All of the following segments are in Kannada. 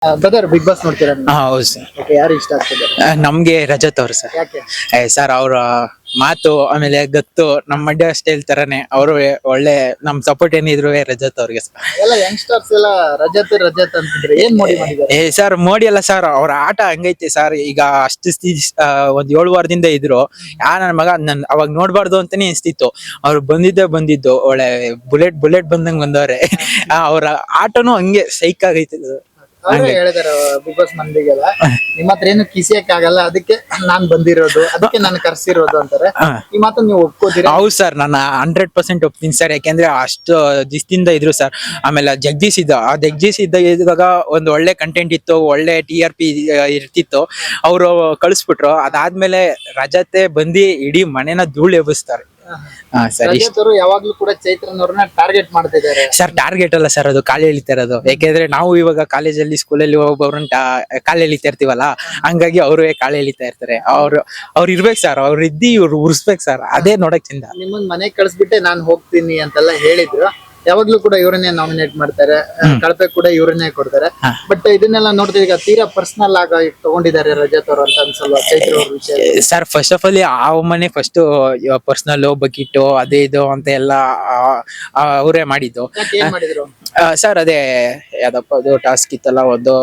ಬ್ರದರ್ ಬಿಗ್ ಬಾಸ್ ನೋಡ್ತೀರಾ ನೀವು? ಹೌದು ಸರ್. Okay, ಯಾರು ಇಷ್ಟ ಆಗ್ತದೆ? ನಮ್ಗೆ ರಜತ್ ಅವ್ರು ಸರ್. ಯಾಕೆ? ಸರ್ ಅವ್ರ ಮಾತು ಆಮೇಲೆ ಗತ್ತು ನಮ್ ಮಂಡ್ಯ ಸ್ಟೈಲ್ ತರಾನೇ ಅವರು ಒಳ್ಳೆ ನಮ್ ಸಪೋರ್ಟ್ ಏನಿದ್ರು ರಜತ್ ಅವ್ರಿಗೆ ಸರ್. ಎಲ್ಲ ಯಂಗ್ಸ್ಟರ್ಸ್ ಎಲ್ಲ ರಜತ್ ರಜತ್ ಅಂತಿದ್ರೆ ಏನ್ ಮೋಡಿ ಮಾಡಿದ್ದಾರೆ? ಸರ್ ಮೋಡಿ ಅಲ್ಲ ಸರ್, ಅವ್ರ ಆಟ ಹಂಗೈತೆ ಸರ್. ಈಗ ಅಷ್ಟು ಒಂದ್ 7 ವಾರದಿಂದ ಇದ್ರು. ನನ್ನ ಮಗ ನನ್ ಅವಾಗ ನೋಡ್ಬಾರ್ದು ಅಂತಾನೆ ಅನ್ಸ್ತಿತ್ತು. ಅವ್ರು ಬಂದಿದ್ದು ಒಳ್ಳೆ ಬುಲೆಟ್ ಬಂದಂಗ್ ಬಂದವ್ರೆ. ಅವ್ರ ಆಟನು ಹಂಗೆ ಸೈಕ್ ಆಗೈತೆ ಸರ್. ಅವ್ರೇ ಹೇಳಿದಾರೆ ಬಿಗ್ ಬಾಸ್ ಮಂದಿಗೆಲ್ಲ ನಿಮ್ಮ ಹತ್ರ ಏನು ಕಿಸಿಯಕ್ ಆಗಲ್ಲ, ಅದಕ್ಕೆ ನಾನ್ ಬಂದಿರೋದು, ಅದಕ್ಕೆ ನಾನು ಕರ್ಸಿರೋದು ಅಂತಾರೆ. ಈ ಮಾತು ನೀವು ಒಪ್ಕೋತೀರಾ? ಹೌದು ಸರ್, ನಾನು 100% ಒಪ್ತೀನಿ ಸರ್. ಯಾಕೆಂದ್ರೆ ಅಷ್ಟು ದಿಸದಿಂದ ಇದ್ರು ಸರ್. ಆಮೇಲೆ ಜಗದೀಶ್ ಇದ್ದಾಗ ಒಂದು ಒಳ್ಳೆ ಕಂಟೆಂಟ್ ಇತ್ತು, ಒಳ್ಳೆ TRP ಇರ್ತಿತ್ತು. ಅವರು ಕಳಿಸ್ಬಿಟ್ರು. ಅದಾದ್ಮೇಲೆ ರಜತೆ ಬಂದಿ ಇಡೀ ಮನೆನ ಧೂಳು ಎಬ್ಬಿಸ್ತಾರೆ. ಸರ್ ರಜತ್ ಅವರು ಯಾವಾಗ್ಲೂ ಕೂಡ ಚೈತ್ರನ್ ಅವ್ರನ್ನ ಟಾರ್ಗೆಟ್ ಮಾಡ್ತಿದ್ದಾರೆ. ಸರ್ ಟಾರ್ಗೆಟ್ ಅಲ್ಲ ಸರ್, ಅದು ಕಾಲು ಎಳಿತಾ ಇರೋದು. ಯಾಕೆಂದ್ರೆ ನಾವು ಇವಾಗ ಕಾಲೇಜಲ್ಲಿ ಸ್ಕೂಲಲ್ಲಿ ಒಬ್ಬೊಬ್ರನ್ನ ಕಾಲು ಎಳಿತಾ ಇರ್ತೀವಲ್ಲ, ಹಂಗಾಗಿ ಅವರು ಕಾಲು ಎಳಿತಾ ಇರ್ತಾರೆ. ಅವ್ರು ಇರ್ಬೇಕು ಸರ್, ಅವ್ರು ಇವ್ರು ಉರ್ಸ್ಬೇಕು ಸರ್, ಅದೇ ನೋಡಕ್ ಚಂದ. ನಿಮ್ಮನ್ ಮನೆಗ್ ಕಳ್ಸ್ಬಿಟ್ಟೆ ನಾನ್ ಹೋಗ್ತೀನಿ ಅಂತೆಲ್ಲ ಹೇಳಿದ್ರು. ಯಾವಾಗ್ಲೂ ಕೂಡ ಇವ್ರನ್ನೇ ನಾಮಿನೇಟ್ ಮಾಡ್ತಾರೆ, ಕಳಪೆ ಕೂಡ ಇವ್ರನ್ನೇ ಕೊಡ್ತಾರೆ. ಬಟ್ ಇದನ್ನೆಲ್ಲ ನೋಡ್ತೀವಿ, ಈಗ ತೀರಾ ಪರ್ಸನಲ್ ಆಗಿ ತಗೊಂಡಿದ್ದಾರೆ ರಜತ್ ಅವರು ಅಂತ ಅನ್ಸಲ್ವಾ ಚೈತ್ರ ಅವ್ರ ವಿಷಯ? ಸರ್ ಫಸ್ಟ್ ಆಫ್ ಆಲ್ ಆ ಮನೆ ಫಸ್ಟ್ ಪರ್ಸನಲ್ ಬಕೀಟ್ ಅದೇ ಇದು ಅಂತ ಎಲ್ಲ ಅವರೇ ಮಾಡಿದ್ದು. ಏನ್ ಮಾಡಿದ್ರು ಸರ್? ಅದೇ ಯಾವ್ದಪ್ಪ ಅದು ಟಾಸ್ಕ್ ಇತ್ತಲ್ಲ, ಒಂದು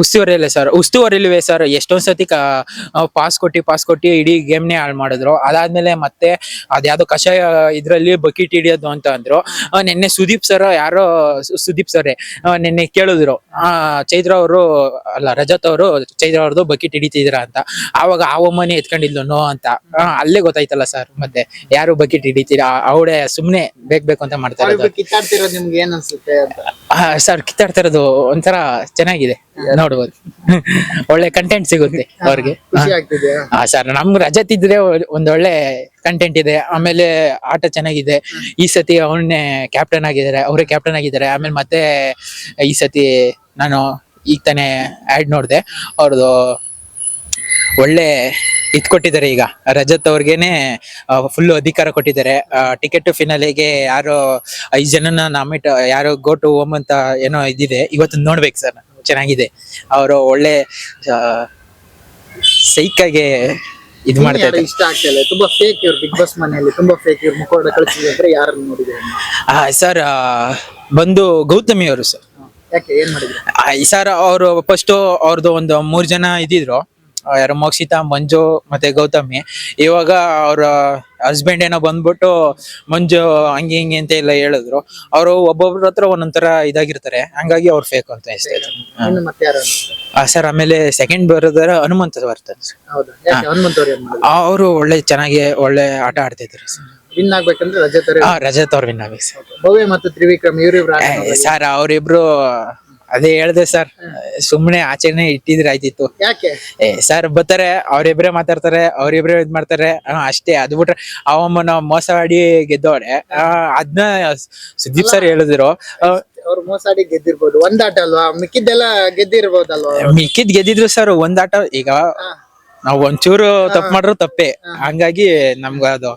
ಉಸ್ತುವಾರಿ ಅಲ್ಲ ಸರ್, ಉಸ್ತುವಾರಿಲ್ವೇ ಸರ್. ಎಷ್ಟೊಂದ್ ಸತಿ ಪಾಸ್ ಕೊಟ್ಟಿ ಇಡೀ ಗೇಮ್ನೇ ಹಾಳು ಮಾಡಿದ್ರು. ಅದಾದ್ಮೇಲೆ ಮತ್ತೆ ಅದ್ಯಾವ್ದೋ ಕಷಾಯ ಇದ್ರಲ್ಲಿ ಬಕೀಟ್ ಹಿಡಿಯೋದು ಅಂತ ಅಂದ್ರು. ನಿನ್ನೆ ಸುದೀಪ್ ಸರ್ ನಿನ್ನೆ ಕೇಳಿದ್ರು, ಚೈತ್ರ ಅವರು ಅಲ್ಲ ರಜತ್ ಅವರು ಚೈತ್ರ ಅವ್ರದ್ದು ಬಕೀಟ್ ಹಿಡಿತಿದ್ರ ಅಂತ. ಆವಾಗ ಆ ಒಮ್ಮನೆ ಎತ್ಕೊಂಡಿದ್ಲು ನೋ ಅಂತ. ಅಲ್ಲೇ ಗೊತ್ತಾಯ್ತಲ್ಲ ಸರ್, ಮತ್ತೆ ಯಾರು ಬಕೀಟ್ ಹಿಡಿತೀರಾ, ಅವಳೇ ಸುಮ್ನೆ ಬೇಕು ಅಂತ ಮಾಡ್ತಾ ಇರೋದು. ಕಿತ್ತಾಡ್ತಿರೋದು ನಿಮ್ಗೆ ಏನ್ ಅನ್ಸುತ್ತೆ ಅಂತ? ಸರ್ ಕಿತ್ತಾಡ್ತಾ ಇರೋದು ಒಂಥರ ಚೆನ್ನಾಗಿದೆ ನೋಡ್ಬೋದು. ಒಳ್ಳೆ ಕಂಟೆಂಟ್ ಸಿಗುತ್ತೆ ಅವ್ರಿಗೆ. ಖುಷಿ ಆಗ್ತಿದೆ ಸರ್ ನಮ್ಗೆ ರಜತ್ ಇದ್ರೆ ಒಂದೊಳ್ಳೆ ಕಂಟೆಂಟ್ ಇದೆ, ಆಮೇಲೆ ಆಟ ಚೆನ್ನಾಗಿದೆ. ಈ ಸತಿ ಅವನ್ನೇ ಅವರೇ ಕ್ಯಾಪ್ಟನ್ ಆಗಿದ್ದಾರೆ. ಆಮೇಲೆ ಮತ್ತೆ ಈ ಸತಿ ನಾನು ಈಗ ತಾನೇ ಆಡ್ ನೋಡಿದೆ, ಅವ್ರದ್ದು ಒಳ್ಳೆ ಕೊಟ್ಟಿದ್ದಾರೆ. ಈಗ ರಜತ್ ಅವ್ರಿಗೇನೆ ಫುಲ್ ಅಧಿಕಾರ ಕೊಟ್ಟಿದ್ದಾರೆ. ಟಿಕೆಟ್ ಫಿನಾಲೆಗೆ ಯಾರು 5 ಜನನ ಯಾರು ಗೋ ಟು ಹೋಮ್ ಅಂತ ಏನೋ ಇದಿದೆ, ಇವತ್ತು ನೋಡ್ಬೇಕು ಸರ್. ಚೆನ್ನಾಗಿದೆ, ಅವರು ಒಳ್ಳೆ ಸೈಕಾಗೆ ಇದು ಮಾಡ್ತಾರೆ. ಇಷ್ಟ ಆಗ್ತಿಲ್ಲ, ತುಂಬಾ ಫೇಕ್ ಇವ್ರು ಬಿಗ್ ಬಾಸ್ ಮನೆಯಲ್ಲಿ, ತುಂಬಾ ಫೇಕ್ ಇವ್ರು ಮುಖ ಕಳಿಸಿದ್ರೆ ಯಾರನ್ನು ನೋಡಿದ್ರೆ? ಸರ್ ಬಂದು ಗೌತಮಿ ಅವರು ಸರ್. ಯಾಕೆ ಏನ್ ಮಾಡಿದ್ರು ಸರ್? ಅವರು ಫಸ್ಟ್ ಅವ್ರದ್ದು ಒಂದು 3 ಜನ ಇದ್ದಿದ್ರು, ಯಾರು ಮೋಕ್ಷಿತಾ, ಮಂಜು ಮತ್ತೆ ಗೌತಮಿ. ಇವಾಗ ಅವ್ರ ಹಸ್ಬೆಂಡ್ ಏನೋ ಬಂದ್ಬಿಟ್ಟು ಮಂಜು ಹಂಗೆ ಹಿಂಗೆ ಅಂತ ಎಲ್ಲ ಹೇಳಿದ್ರು. ಅವರು ಒಬ್ಬೊಬ್ರ ಹತ್ರ ಒಂದೊಂಥರ ಇದಾಗಿರ್ತಾರೆ, ಹಂಗಾಗಿ ಅವ್ರು ಫೇಕ್ ಅಂತ ಅನಿಸ್ತಾ. ಸರ್ ಆಮೇಲೆ ಸೆಕೆಂಡ್ ಬರೋದಾರ ಹನುಮಂತ ಬರ್ತಾರೆ. ಅವರು ಒಳ್ಳೆ ಆಟ ಆಡ್ತಿದ್ರು ಸರ್. ವಿನ್ ಆಗ್ಬೇಕಂದ್ರೆ ರಜತ್ ಅವ್ರು ವಿನ್ ಆಗ್ಬೇಕು ಸರ್. ಭವ್ಯ ಮತ್ತು ತ್ರಿವಿಕ್ರಮ್ ಇವ್ರಿಬ್ರು ಸರ್ ಅವರಿಬ್ರು ಅದೇ ಹೇಳ್ದೆ ಸರ್, ಸುಮ್ನೆ ಆಚೆನೆ ಇಟ್ಟಿದ್ರೆ ಆಯ್ತಿತ್ತು. ಯಾಕೆ ಸರ್ ಬರ್ತಾರೆ, ಅವ್ರಿಬ್ರೇ ಮಾತಾಡ್ತಾರೆ, ಅವ್ರಿಬ್ರೇ ಇದ್ ಮಾಡ್ತಾರೆ ಅಷ್ಟೇ. ಅದು ಬಿಟ್ರೆ ಅವಮ್ಮನ ಮೋಸ ಆಡಿ ಗೆದ್ದವ್ರೆ, ಅದನ್ನ ಸುದೀಪ್ ಸರ್ ಹೇಳಿದ್ರು. ಅವ್ರು ಮೋಸಾಡಿ ಗೆದ್ದಿರ್ಬೋದು, ಒಂದ್ ಆಟ ಅಲ್ವಾ, ಮಿಕ್ಕಿದ್ದೆಲ್ಲ ಗೆದ್ದಿರ್ಬೋದಲ್ವಾ? ಗೆದ್ದಿದ್ರು ಸರ್ ಒಂದ್ ಆಟ. ಈಗ ನಾವ್ ಒಂಚೂರು ತಪ್ಪು ಮಾಡ್ರು ತಪ್ಪೆ, ಹಂಗಾಗಿ ನಮ್ಗ ಅದು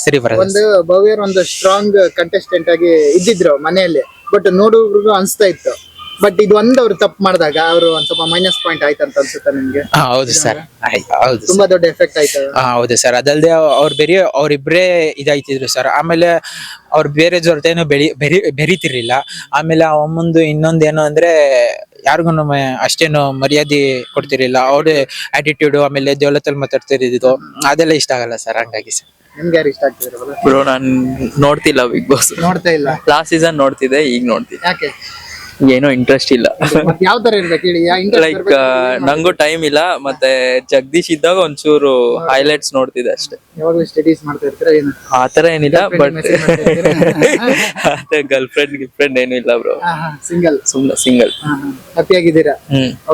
ಸರಿ ಬರೋದು. ಒಂದು ಭವ್ಯರ್ ಒಂದು ಸ್ಟ್ರಾಂಗ್ ಕಂಟೆಸ್ಟೆಂಟ್ ಆಗಿ ಇದ್ದಿದ್ರು ಮನೆಯಲ್ಲಿ, ಬಟ್ ನೋಡುವ್ರಿಗೂ ಅನ್ಸ್ತಾ ಇತ್ತು. ಬಟ್ ಇದು ಅವ್ರು ತಪ್ಪು ಮಾಡಿದಾಗ ಅವರು ಒಂದ್ ಸ್ವಲ್ಪ ಮೈನಸ್ ಪಾಯಿಂಟ್ ಆಯ್ತು ಅಂತ ಅನ್ಸುತ್ತೆ ನಿಮ್ಗೆ? ಹೌದು ಸರ್, ಹೌದು, ತುಂಬಾ ದೊಡ್ಡ ಎಫೆಕ್ಟ್ ಆಯ್ತು. ಹೌದು ಸರ್. ಅದಲ್ದೆ ಅವ್ರಿಬ್ರೇ ಇದಾಯ್ತಿದ್ರು ಸರ್. ಆಮೇಲೆ ಅವ್ರು ಬೇರೆ ಜೊತೆನೂ ಬೆರೀತಿರ್ಲಿಲ್ಲ. ಆಮೇಲೆ ಮುಂದೆ ಇನ್ನೊಂದೇನು ಅಂದ್ರೆ ಯಾರಿಗೂ ಅಷ್ಟೇನು ಮರ್ಯಾದೆ ಕೊಡ್ತಿರ್ಲಿಲ್ಲ. ಅವ್ರ ಆಟಿಟ್ಯೂಡ್, ಆಮೇಲೆ ದೇವಲತ್ತಲ್ಲಿ ಮಾತಾಡ್ತಿರಿದ್ದು ಅದೆಲ್ಲ ಇಷ್ಟ ಆಗಲ್ಲ ಸರ್. ಹಂಗಾಗಿ ಸರ್ ನಿಮ್ಗೆ ಯಾರು ಇಷ್ಟ ಆಗ್ತಿದ್ರು? ಬ್ರೋ ನಾನ್ ನೋಡ್ತಿಲ್ಲ ಬಿಗ್ ಬಾಸ್. ನೋಡ್ತಾ ಇಲ್ಲ? ಲಾಸ್ಟ್ ಸೀಸನ್ ನೋಡ್ತಿದ್ದೆ, ಈಗ ನೋಡ್ತೀನಿ. ಯಾಕೆ? ಏನೋ ಇಂಟ್ರೆಸ್ಟ್ ಇಲ್ಲ. ಯಾವ ತರ ಇರ್ಬೇಕು ಹೇಳಿ? ಲೈಕ್ ನಂಗೂ ಟೈಮ್ ಇಲ್ಲ. ಮತ್ತೆ ಜಗದೀಶ್ ಇದ್ದಾಗ ಒಂಚೂರು ಹೈಲೈಟ್ಸ್ ನೋಡ್ತಿದ್ದೆ ಅಷ್ಟೇ. ಯಾವಾಗ್ಲೂ ಸ್ಟಡೀಸ್ ಮಾಡ್ತಾ ಇರ್ತೀರಾ ಏನು? ಆತರ ಏನಿಲ್ಲ, ಬಟ್ ಗರ್ಲ್ ಫ್ರೆಂಡ್ ಏನು ಇಲ್ಲ ಬ್ರೋ. ಸಿಂಗಲ್? ಸುಮ್ನೆ ಸಿಂಗಲ್. ಹ್ಯಾಪಿ ಆಗಿದ್ದೀರಾ?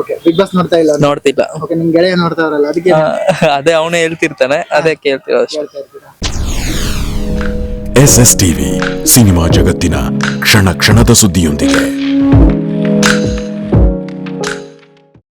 ಓಕೆ. ಬಿಗ್ ಬಾಸ್ ನೋಡ್ತಾ ಇಲ್ಲ? ನೋಡ್ತಿಲ್ಲ. ಓಕೆ. ನಿಮ್ ಗೆಳೆಯ ನೋಡ್ತಾವ್ರಲ್ಲ, ಅದಕ್ಕೆ ಅದೇ ಅವನೇ ಹೇಳ್ತಿರ್ತಾನೆ, ಅದೇ ಕೇಳ್ತೀರ ಅಷ್ಟೇ. SSTV ಸಿನಿಮಾ ಜಗತ್ತಿನ ಕ್ಷಣ ಕ್ಷಣದ ಸುದ್ದಿಯೊಂದಿಗೆ.